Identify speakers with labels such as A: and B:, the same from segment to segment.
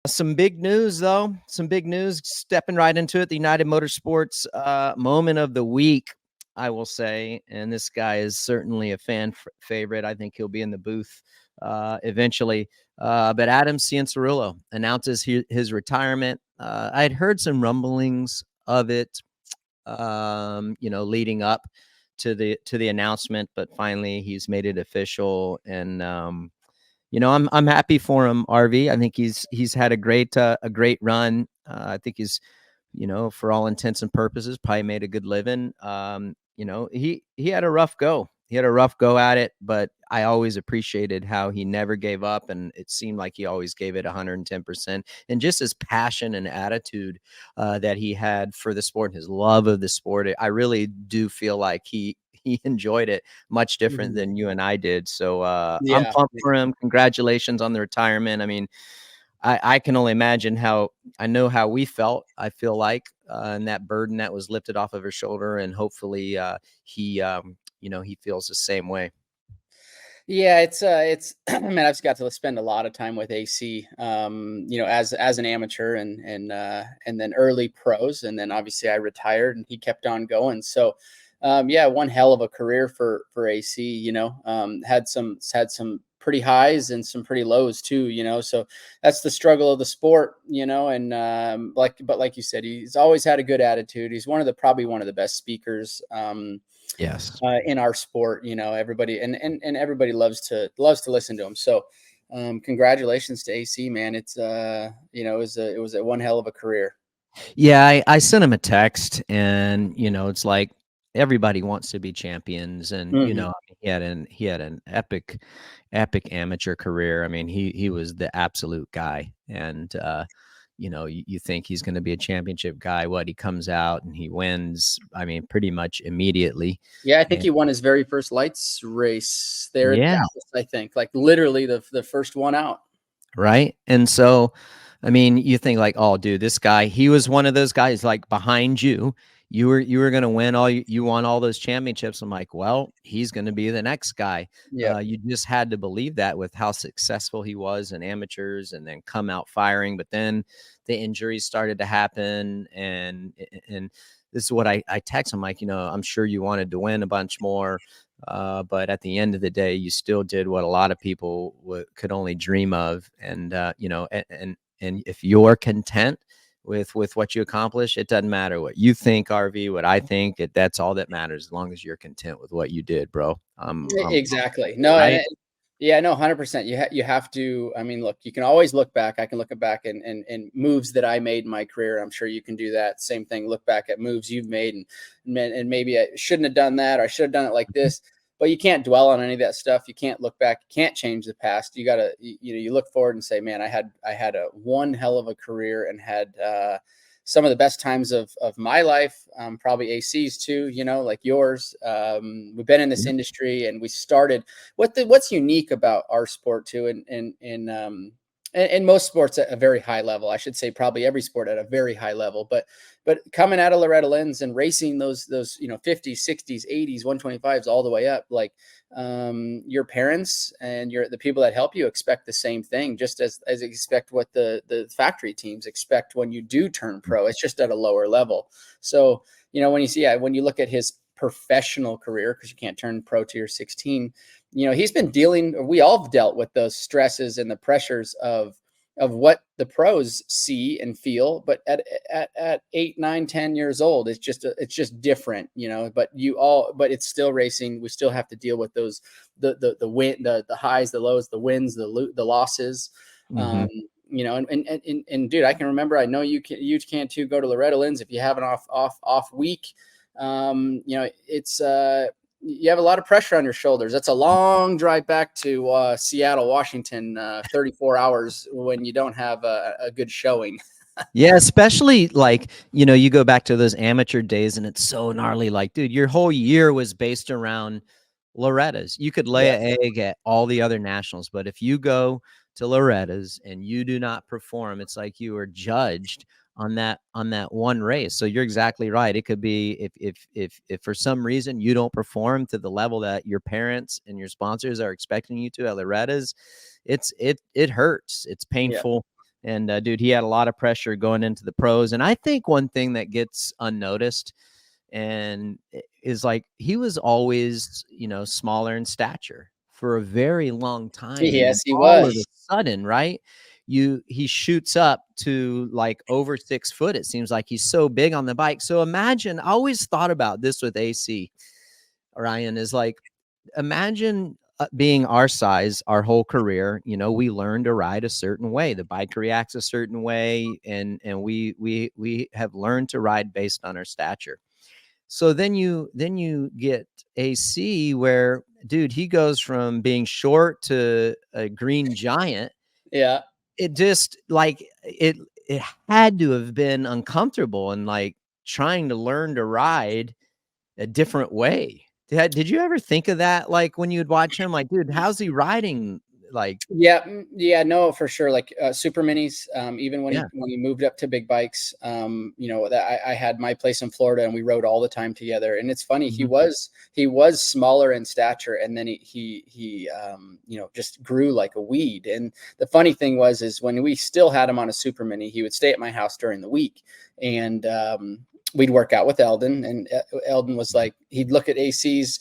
A: Some big news, though. Some big news. Stepping right into it, the United Motorsports moment of the week, I will say. And this guy is certainly a fan favorite. I think he'll be in the booth eventually. But Adam Cianciarulo announces his retirement. I had heard some rumblings of it, leading up to the announcement, but finally he's made it official. And I'm happy for him, RV. I think he's had a great run. I think he's, for all intents and purposes, probably made a good living. He had a rough go. He had a rough go at it, but I always appreciated how he never gave up, and it seemed like he always gave it 110%. And just his passion and attitude that he had for the sport, his love of the sport, I really do feel like he enjoyed it much different than you and I did. So I'm pumped for him. Congratulations on the retirement. I mean, I can only imagine how we felt. I feel like, and that burden that was lifted off of her shoulder, and hopefully he feels the same way.
B: Yeah, it's man, I've just got to spend a lot of time with AC, as an amateur and then early pros, and then obviously I retired and he kept on going. So one hell of a career for AC, had some pretty highs and some pretty lows too, so that's the struggle of the sport, and like you said, he's always had a good attitude. He's probably one of the best speakers,
A: yes,
B: in our sport, everybody and everybody loves to listen to him. So congratulations to AC, man. It's it was a one hell of a career.
A: Yeah, I sent him a text, and it's like everybody wants to be champions, and he had an epic amateur career. I mean, he was the absolute guy, and you think he's going to be a championship guy. He comes out and he wins, I mean, pretty much immediately.
B: Yeah, I think he won his very first lights race there at Dallas, I think, like literally the first one out.
A: Right. And so, I mean, you think like, oh, dude, this guy, he was one of those guys like behind you. You were going to win you won all those championships. I'm like, well, he's going to be the next guy.
B: Yeah.
A: You just had to believe that with how successful he was in amateurs, and then come out firing. But then the injuries started to happen, and this is what I text him, like, I'm sure you wanted to win a bunch more. But at the end of the day, you still did what a lot of people could only dream of. And, and if you're content with what you accomplish, it doesn't matter what you think, RV, what I think, that's all that matters, as long as you're content with what you did, bro.
B: Exactly. No, right? Yeah, no, 100%. You have to, I mean, look, you can always look back. I can look back and moves that I made in my career. I'm sure you can do that. Same thing. Look back at moves you've made and maybe I shouldn't have done that, or I should have done it like this. But you can't dwell on any of that stuff. You can't look back. You can't change the past. You got to, you look forward and say, man, I had a one hell of a career and had some of the best times of my life, probably AC's too, like yours. We've been in this industry, and we started what's unique about our sport too. And most sports at a very high level, I should say probably every sport at a very high level, but coming out of Loretta Lynn's and racing those 50s, 60s, 80s, 125s all the way up, like your parents and the people that help you expect the same thing, just as expect what the factory teams expect when you do turn pro. It's just at a lower level. So, when you look at his professional career, because you can't turn pro till you're 16, he's been we all have dealt with those stresses and the pressures of what the pros see and feel, but at 8, 9, 10 years old, it's just different, but it's still racing. We still have to deal with those, the highs, the lows, the wins, the losses. Mm-hmm. And dude, I can remember, I know you can too, go to Loretta Lynn's if you have an off week. It's you have a lot of pressure on your shoulders. That's a long drive back to Seattle, Washington, 34 hours when you don't have a good showing.
A: Yeah, especially like, you go back to those amateur days and it's so gnarly. Like, dude, your whole year was based around Loretta's. You could lay an egg at all the other nationals, but if you go to Loretta's and you do not perform, it's like you are judged on that one race. So you're exactly right. It could be if for some reason you don't perform to the level that your parents and your sponsors are expecting you to at Loretta's, it hurts. It's painful. And dude, he had a lot of pressure going into the pros. And I think one thing that gets unnoticed and is like he was always, smaller in stature for a very long time. And then
B: Yes, he
A: all of a
B: was.
A: sudden, right? He shoots up to like over 6 foot. It seems like he's so big on the bike. So imagine, I always thought about this with AC, Ryan, is like, imagine being our size our whole career. We learn to ride a certain way, the bike reacts a certain way, and we have learned to ride based on our stature. So then you get AC where, dude, he goes from being short to a green giant.
B: Yeah.
A: It just like it had to have been uncomfortable and like trying to learn to ride a different way. Did you ever think of that? Like when you'd watch him, like, dude, how's he riding? Like,
B: Yeah, no, for sure. Like super minis, even when
A: yeah,
B: he moved up to big bikes, that I had my place in Florida and we rode all the time together. And it's funny,
A: mhm,
B: he was smaller in stature, and then he just grew like a weed. And the funny thing is when we still had him on a super mini, he would stay at my house during the week, and we'd work out with Eldon, and Eldon was like, he'd look at AC's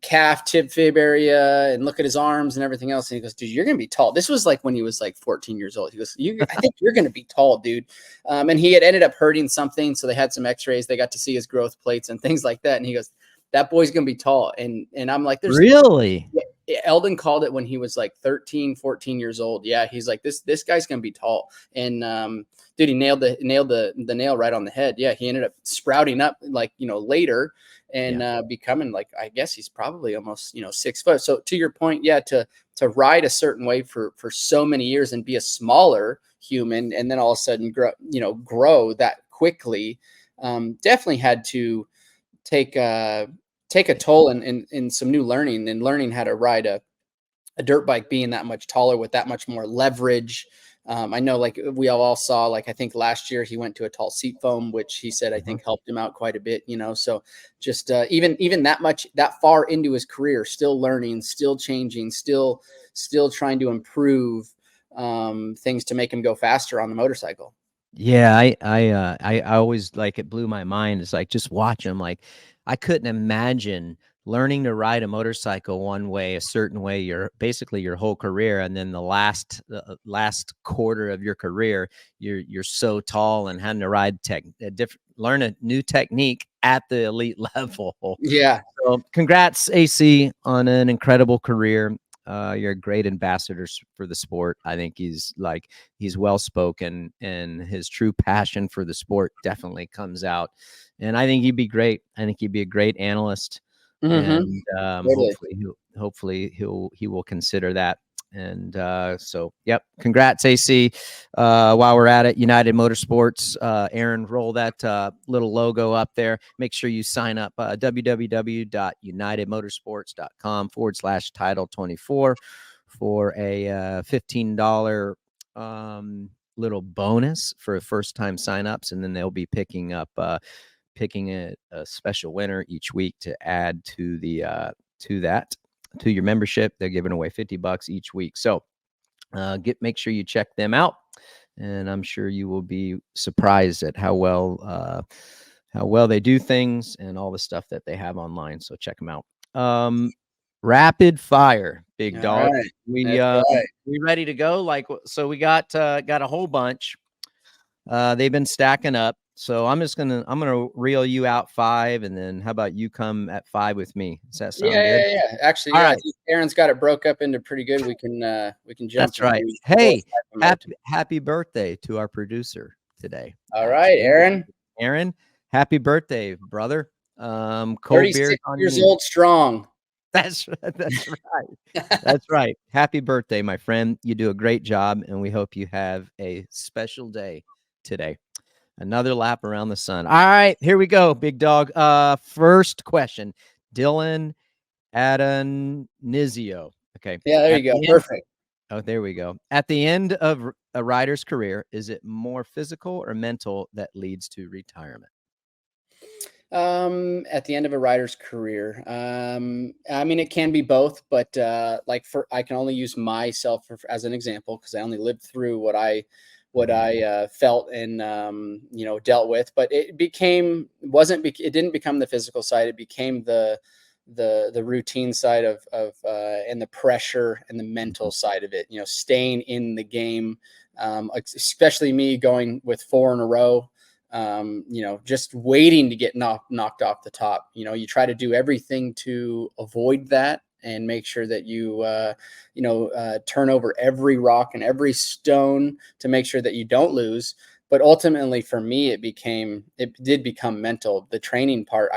B: calf tib fib area and look at his arms and everything else, and he goes, dude, you're gonna be tall. This was like when he was like 14 years old. He goes, I think you're gonna be tall, dude. And he had ended up hurting something, so they had some x-rays, they got to see his growth plates and things like that, and he goes, that boy's gonna be tall. And I'm like, there's
A: really?
B: Eldon called it when he was like 13, 14 years old. Yeah, he's like, this guy's gonna be tall. And dude, he nailed the nail right on the head. Yeah, he ended up sprouting up like later and becoming like, I guess he's probably almost 6 foot. So to your point, yeah, to ride a certain way for so many years and be a smaller human, and then all of a sudden grow that quickly, definitely had to take a toll in some new learning, and learning how to ride a dirt bike, being that much taller with that much more leverage. I know, like we all saw, like I think last year he went to a tall seat foam, which he said I think helped him out quite a bit. So just even that far into his career, still learning, still changing, still trying to improve things to make him go faster on the motorcycle.
A: Yeah, I always like, it blew my mind. It's like, just watch him. Like, I couldn't imagine learning to ride a motorcycle one way, a certain way, basically your whole career, and then the last quarter of your career, you're so tall and having to ride learn a new technique at the elite level.
B: Yeah.
A: So, congrats, AC, on an incredible career. You're a great ambassador for the sport. I think he's well spoken, and his true passion for the sport definitely comes out. And I think he'd be great. I think he'd be a great analyst, and
B: Totally.
A: hopefully he will consider that. And so, yep, congrats, AC. While we're at it, United Motorsports, Aaron, roll that little logo up there. Make sure you sign up, www.unitedmotorsports.com/title24 for a $15 little bonus for first-time signups, and then they'll be picking a special winner each week to add to your membership. They're giving away $50 each week. So make sure you check them out, and I'm sure you will be surprised at how well they do things and all the stuff that they have online. So check them out. Rapid fire, big dog.
B: Right.
A: We ready to go? So we got a whole bunch. They've been stacking up. So I'm gonna reel you out 5, and then how about you come at 5 with me? Does that sound good?
B: Yeah. Actually,
A: All
B: yeah,
A: right.
B: I think Aaron's got it broke up into pretty good. We can jump.
A: That's right. Hey, happy birthday to our producer today.
B: All right, Aaron.
A: Aaron, happy birthday, brother. Cold
B: 36 years old strong.
A: That's right. That's right. Happy birthday, my friend. You do a great job, and we hope you have a special day today. Another lap around the sun. All right, here we go, big dog. First question, Dylan Adanizio. Okay.
B: Yeah, there you go. Perfect.
A: Oh, there we go. At the end of a rider's career, is it more physical or mental that leads to retirement?
B: At the end of a rider's career, I mean, it can be both, but like I can only use myself as an example because I only lived through what I felt and dealt with. But it didn't become the physical side. It became the routine side of and the pressure and the mental side of it. Staying in the game, especially me going with 4 in a row. Just waiting to get knocked off the top. You try to do everything to avoid that and make sure that you turn over every rock and every stone to make sure that you don't lose. But ultimately for me, it did become mental. The training part,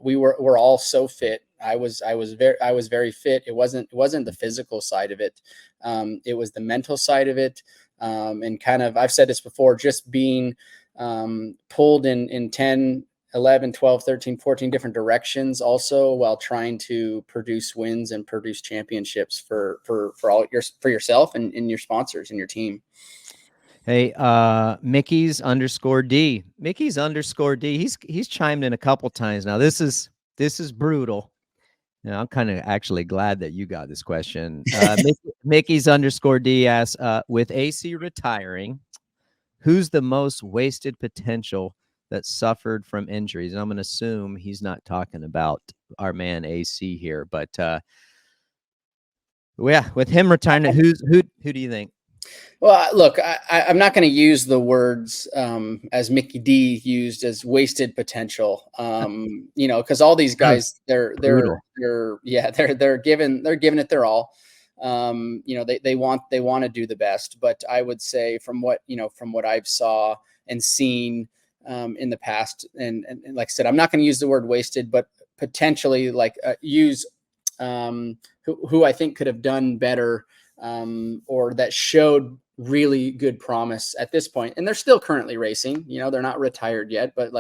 B: we're all so fit. I was very fit. It wasn't the physical side of it. It was the mental side of it. And kind of, I've said this before, just being pulled in 10, 11, 12, 13, 14 different directions also, while trying to produce wins and produce championships for yourself and your sponsors and your team.
A: Hey, Mickey's _D. Mickey's _D. He's chimed in a couple times now. This is brutal. I'm kind of actually glad that you got this question. Mickey's _D asks, with AC retiring, who's the most wasted potential that suffered from injuries? And I'm going to assume he's not talking about our man AC here, but yeah, with him retiring, who do you think?
B: Well, look, I'm not going to use the words as Mickey D used as wasted potential. Because all these guys, they're giving it their all. They want to do the best, but I would say from what I've saw and seen in the past, and like I said, I'm not going to use the word wasted, but potentially use who I think could have done better, or that showed really good promise at this point. And they're still currently racing, they're not retired yet, but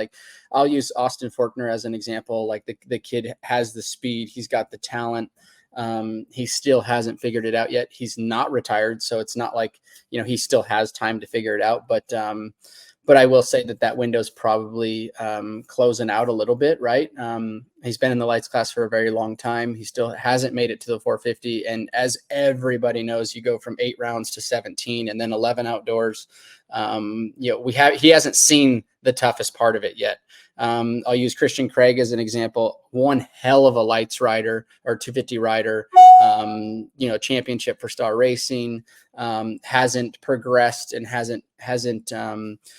B: I'll use Austin Forkner as an example. The kid has the speed, he's got the talent. He still hasn't figured it out yet. He's not retired, so it's not like, he still has time to figure it out. But I will say that window's probably closing out a little bit, right? He's been in the lights class for a very long time. He still hasn't made it to the 450. And as everybody knows, you go from 8 rounds to 17 and then 11 outdoors. He hasn't seen the toughest part of it yet. I'll use Christian Craig as an example. One hell of a lights rider or 250 rider, championship for Star Racing, hasn't progressed and hasn't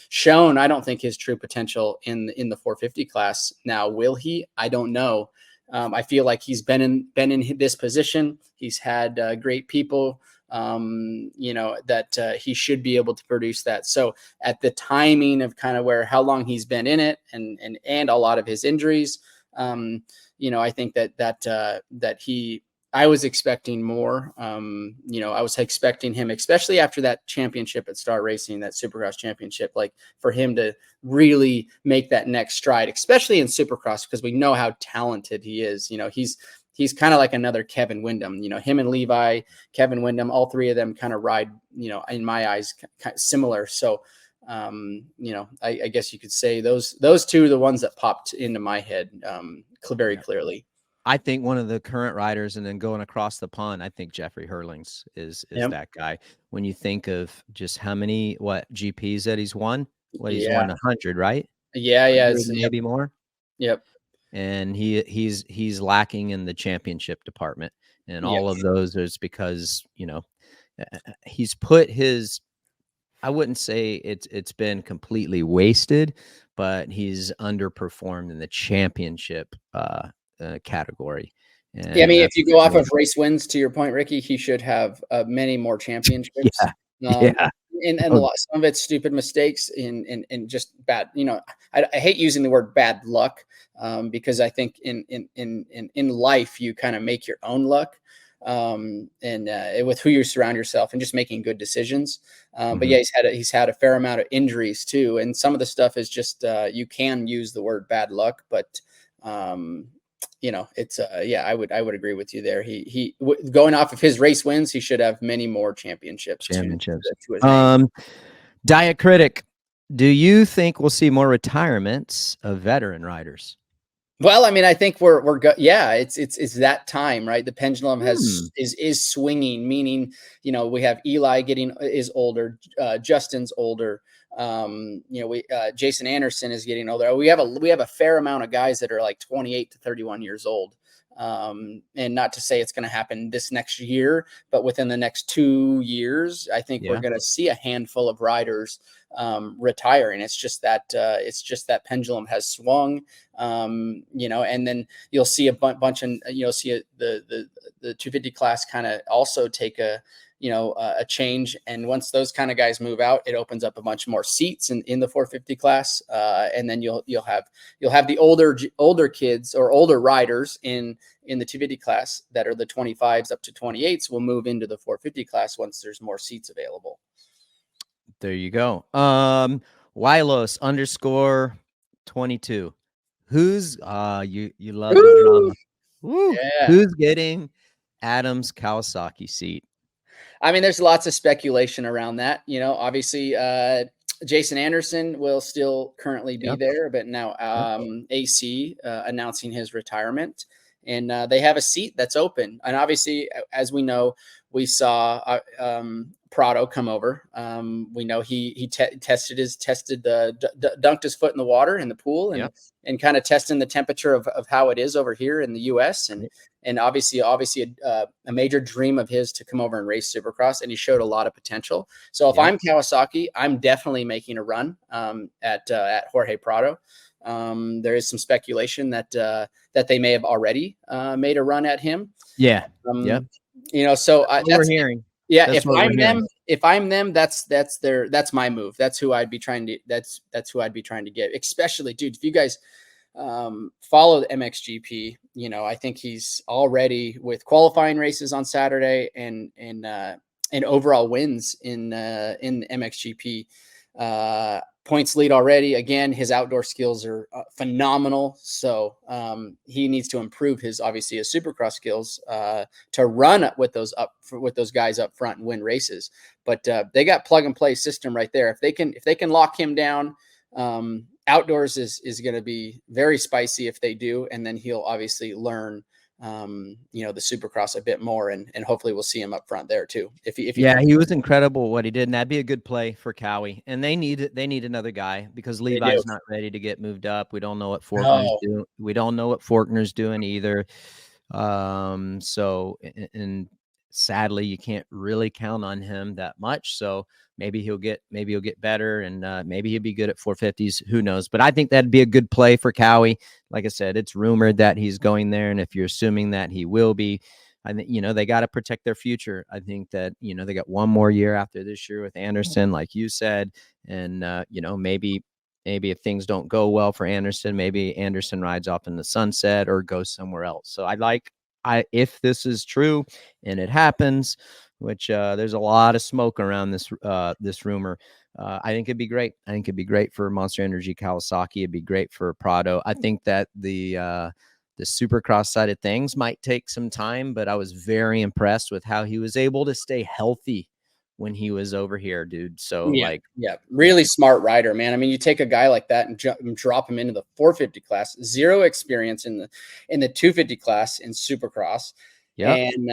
B: shown, I don't think, his true potential in the 450 class. Now, will he? I don't know. I feel like he's been in this position. He's had great people, that he should be able to produce that. So at the timing of kind of how long he's been in it and a lot of his injuries, I think that I was expecting more. I was expecting him, especially after that championship at Star Racing, that Supercross championship, for him to really make that next stride, especially in Supercross, because we know how talented he is. He's kind of like another Kevin Windham. Him and Levi, Kevin Windham, all three of them kind of ride, in my eyes, kind of similar. So, I guess you could say those two are the ones that popped into my head very clearly.
A: I think one of the current riders, and then going across the pond, I think Jeffrey Hurlings is that guy. When you think of just how many GPs that he's won, he's won 100, right?
B: Yeah,
A: maybe more.
B: Yep.
A: And he's lacking in the championship department, and all of those is because he's put his. I wouldn't say it's been completely wasted, but he's underperformed in the championship category. And
B: I mean, if you go off of race wins, to your point, Ricky, he should have many more championships. And a lot, some of it's stupid mistakes and just bad. I hate using the word bad luck, because I think in life you kind of make your own luck, and with who you surround yourself and just making good decisions. But yeah, he's had a fair amount of injuries too, and some of the stuff is just you can use the word bad luck, but it's I would agree with you there. He going off of his race wins, he should have many more championships.
A: Diet Critic Do you think we'll see more retirements of veteran riders?
B: Well, I mean, I think yeah, it's that time, right? The pendulum
A: Hmm.
B: is swinging, meaning, we have Eli is older, Justin's older. We Jason Anderson is getting older. We have a fair amount of guys that are like 28 to 31 years old. And not to say it's going to happen this next year, but within the next 2 years, I think we're
A: Yeah.
B: going to see a handful of riders retiring. It's just that pendulum has swung. And then you'll see a bunch of, the 250 class kind of also take a change. And once those kind of guys move out, it opens up a bunch more seats in the 450 class. And then you'll have the older kids or older riders in the 250 class that are the 25s up to 28s will move into the 450 class once there's more seats available.
A: There you go. Wylos _22. Who's you love the drama. Woo.
B: Yeah.
A: Who's getting Adam's Kawasaki seat?
B: I mean, there's lots of speculation around that. Obviously, Jason Anderson will still currently be
A: Yep.
B: there, but now
A: Yep.
B: AC announcing his retirement, and they have a seat that's open. And obviously, as we know, we saw Prado come over. We know he dunked his foot in the water in the pool
A: Yep.
B: and kind of testing the temperature of how it is over here in the U.S. And obviously a major dream of his to come over and race Supercross, and he showed a lot of potential. So if I'm Kawasaki, I'm definitely making a run at Jorge Prado. There is some speculation that they may have already made a run at him.
A: Yeah. Yep.
B: So
A: That's what we're hearing.
B: yeah,
A: That's
B: if I'm them, that's my move. That's who I'd be trying to get. Especially, dude, if you guys follow the MXGP, I think he's already with qualifying races on Saturday and overall wins in MXGP. Points lead already. Again, his outdoor skills are phenomenal. So he needs to improve his Supercross skills to run with those guys up front and win races. But they got plug and play system right there. If they can lock him down, outdoors is going to be very spicy if they do, and then he'll obviously learn the Supercross a bit more, and hopefully we'll see him up front there too.
A: He was incredible what he did, and that'd be a good play for Cowie. And they need another guy because Levi's not ready to get moved up. We don't know what Forkner's doing. We don't know what Forkner's doing either. So and sadly, you can't really count on him that much. So maybe he'll get better, and maybe he'll be good at 450s. Who knows? But I think that'd be a good play for Cowie. Like I said, it's rumored that he's going there, and if you're assuming that he will be, I think they got to protect their future. I think that they got one more year after this year with Anderson, like you said, and maybe if things don't go well for Anderson, maybe Anderson rides off in the sunset or goes somewhere else. So if this is true and it happens, which there's a lot of smoke around this rumor. I think it'd be great. I think it'd be great for Monster Energy Kawasaki. It'd be great for Prado. I think that the Supercross side of things might take some time, but I was very impressed with how he was able to stay healthy when he was over here, dude. So
B: really smart rider, man. I mean, you take a guy like that and drop him into the 450 class, zero experience in the 250 class in Supercross.
A: Yeah.
B: And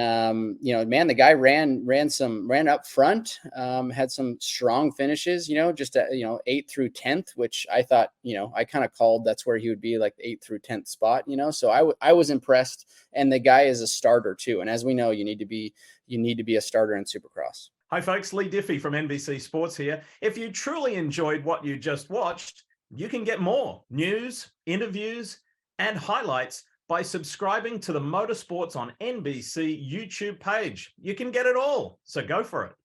B: man, the guy ran up front, had some strong finishes, just at 8th through 10th, which I thought, I kind of called that's where he would be, like the 8th through 10th spot, so I was impressed. And the guy is a starter too, and as we know, you need to be a starter in Supercross.
C: Hi folks, Lee Diffie from NBC Sports here. If you truly enjoyed what you just watched, you can get more news, interviews, and highlights by subscribing to the Motorsports on NBC YouTube page. You can get it all, so go for it.